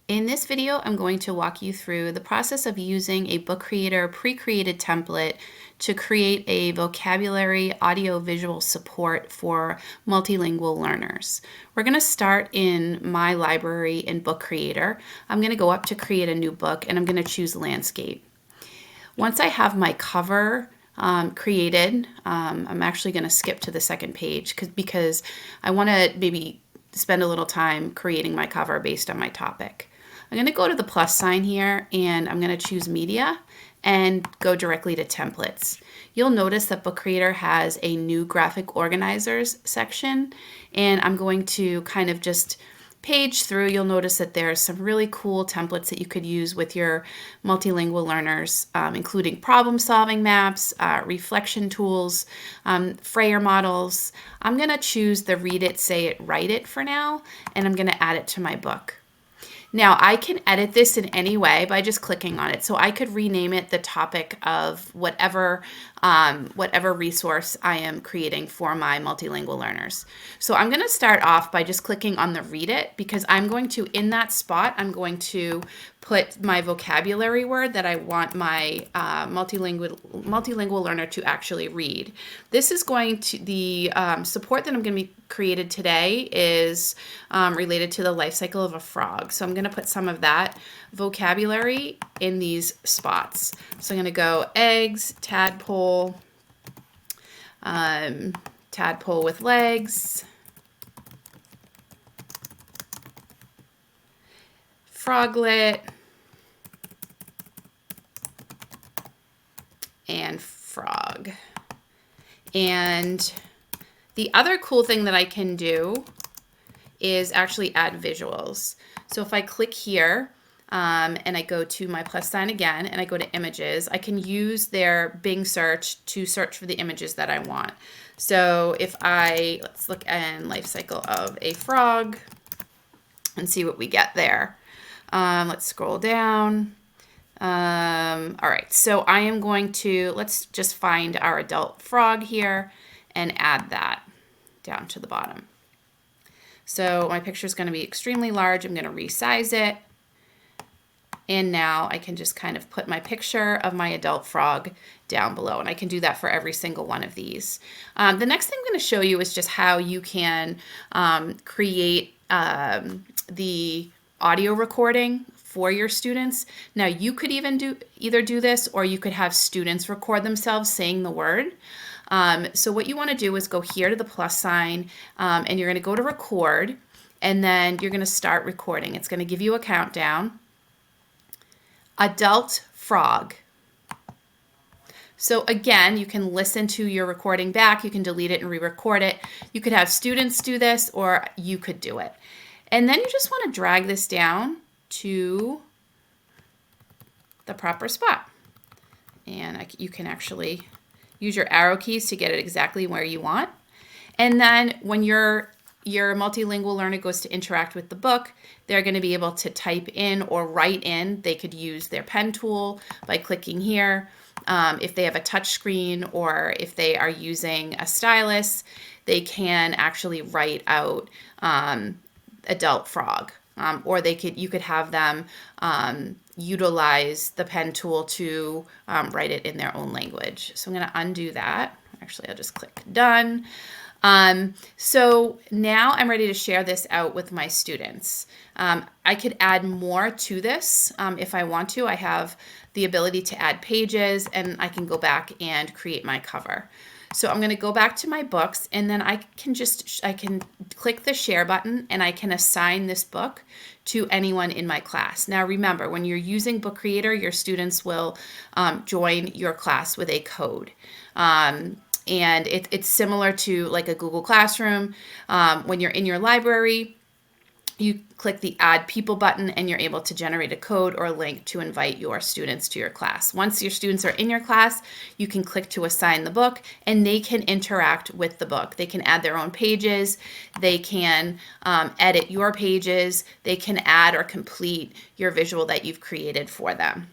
In this video, I'm going to walk you through the process of using a Book Creator pre-created template to create a vocabulary audio-visual support for multilingual learners. We're going to start in my library in Book Creator. I'm going to go up to create a new book and I'm going to choose landscape. Once I have my cover created, I'm actually going to skip to the second page because I want to maybe spend a little time creating my cover based on my topic. I'm going to go to the plus sign here and I'm going to choose media and go directly to templates. You'll notice that Book Creator has a new graphic organizers section, and I'm going to kind of just page through. You'll notice that there's some really cool templates that you could use with your multilingual learners, including problem solving maps, reflection tools, Frayer models. I'm going to choose the read it, say it, write it for now, and I'm going to add it to my book. Now I can edit this in any way by just clicking on it. So I could rename it the topic of whatever resource I am creating for my multilingual learners. So I'm going to start off by just clicking on the read it, because I'm going to, in that spot, I'm going to put my vocabulary word that I want my multilingual learner to actually read. This is going to, the support that I'm going to be created today is related to the life cycle of a frog. So I'm going to put some of that vocabulary in these spots. So I'm going to go eggs, tadpole, tadpole with legs, froglet, and frog. And the other cool thing that I can do is actually add visuals. So if I click here and I go to my plus sign again and I go to images, I can use their Bing search to search for the images that I want. So if let's look at life cycle of a frog and see what we get there. Let's scroll down. All right, so I am going to, let's just find our adult frog here and add that down to the bottom. So my picture is going to be extremely large. I'm going to resize it. And now I can just kind of put my picture of my adult frog down below. And I can do that for every single one of these. The next thing I'm going to show you is just how you can create the audio recording for your students. Now you could even either do this, or you could have students record themselves saying the word. So what you want to do is go here to the plus sign and you're going to go to record, and then you're going to start recording. It's going to give you a countdown. Adult frog. So again, you can listen to your recording back. You can delete it and re-record it. You could have students do this, or you could do it. And then you just want to drag this down to the proper spot. And you can actually use your arrow keys to get it exactly where you want. And then when your multilingual learner goes to interact with the book, they're going to be able to type in or write in. They could use their pen tool by clicking here. If they have a touch screen, or if they are using a stylus, they can actually write out adult frog. Or you could have them utilize the pen tool to write it in their own language. So I'm going to undo that. Actually, I'll just click done. So now I'm ready to share this out with my students. I could add more to this if I want to. I have the ability to add pages, and I can go back and create my cover. So I'm going to go back to my books, and then I can click the share button, and I can assign this book to anyone in my class. Now remember, when you're using Book Creator, your students will join your class with a code. And it's similar to like a Google Classroom. When you're in your library, you click the Add People button and you're able to generate a code or a link to invite your students to your class. Once your students are in your class, you can click to assign the book, and they can interact with the book. They can add their own pages. They can edit your pages. They can add or complete your visual that you've created for them.